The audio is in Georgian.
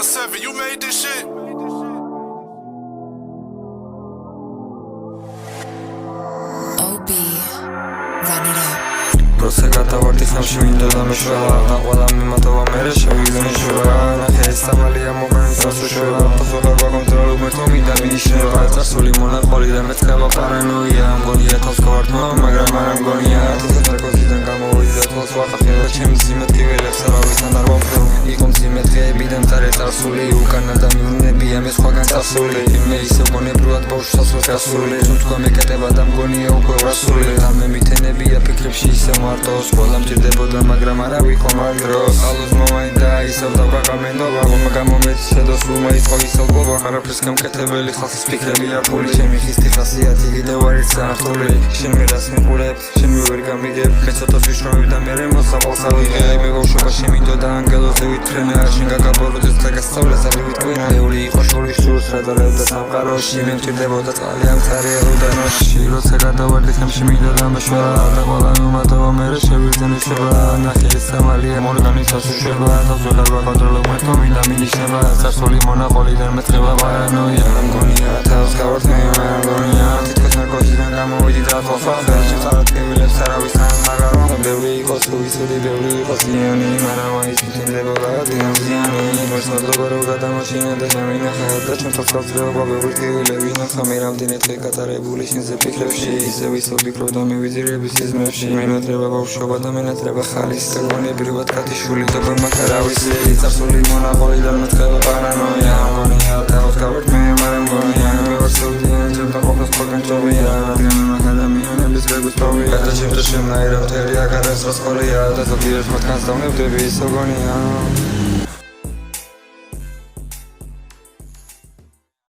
24/7, you made this shit. OB, run it up. Proste καταβάρτη χαμში მინდა დამეშველა ყველა მიმატოვა მერე შევიდე მეშველა ნახე ეს სამალია მოგანი სასუშველა პასუხა გაკონტროლო მეთო მინდა მიიშნევა წარსული მონაყოლი და მეწყება პარანოია მგონია თავს გავართმა მაგრამ არ მგონია თვითონ გამოვიდა თავს ვახახელა ჩემი სიმეთქი ველებს არავისთან არ ვამხევ იყო სიმეთქეები და მწარე წარსული უკან ადამიანებია მე სხვაგან წასული მე ისე გონებრულად ბავშვს ასვას გასული თუ თქვა მეკეტება და მგონია უკვე რასული და მე მითენებია ფიქრებში ისე მარტოს ყველა მჭირდებოდა მაგრამ არა ვიყო მაგდროს ალუს მომაინდა ისევ დაგვაკამენდობა ვომა გამომეც შედოს უმა იყო ისელბობა არაფერს გამკეთებელი ხალხის ფიქრებია ფული ჩემი ხისტი ხასიათი კიდევ არ ერთსახული შენ მე რას მიყურებ შენ მე ვერ გამიგებ მე ცოტას ვიშრომებ და მე მოსაყოლს ავიღე მე ბავშვობაში მინდოდა ანგელოზე ვითხრენა შენ გაგაბოროდეს და გასწავლეს არ ვიტყვინა ეული იყო შორის სულს რა დალებდა სამყაროში მე მჭირდებოდა წყალი ამ წარია უდანოში როცა გადავარდი ხემში მინდა დამეშველა და ყველა მიმატოვა მერე შევიძენ ვიშება ნახე ეს სამალია მორგანი სასუშველა თავზელა გაკონტროლო მეთო მინდა მინიშნება წარსული მონაყოლიდან მეწყება პარანოია მგონია თავს გავართმე მაგრამ მგონია თითქოს ნარკოზიდან გამოვიდი და თავს ვახერში წარადგებილებს არავისთან მაგარო ბევრი იყოს უიცოდი ბევრი იყოს ზიანი მაგრამ ის მითინდებოდა ზიანი ვერც მადლობა რომ გადამოჩინე და შემინახე და ჩემ თავს გავძლეობა ბევრი ტკივილები ნახა მე რამდენი დღე გატარებული შენზე ფიქრებში ისევ ვფიქრობ და მივიძირები სიზმრებში მე მეტრება ბავშვობა და მე მეტრება ხალის გონებრივად კათიშვილი და მაგარავისი წარსული მონაყოლიდან მეწყება პარანოია მგონია თავს გავერთმე მაგრამ მგონია მე ვარ სულიდან ჩემ და ყოფას პოგანჭობია რადგან მაგ ადამიანების გაგუსტოვია და ჩემ და შემნაირად მთელი აქ არის რასყოლია და ზოგიერთ მათგანს დავნებდები ისე გონია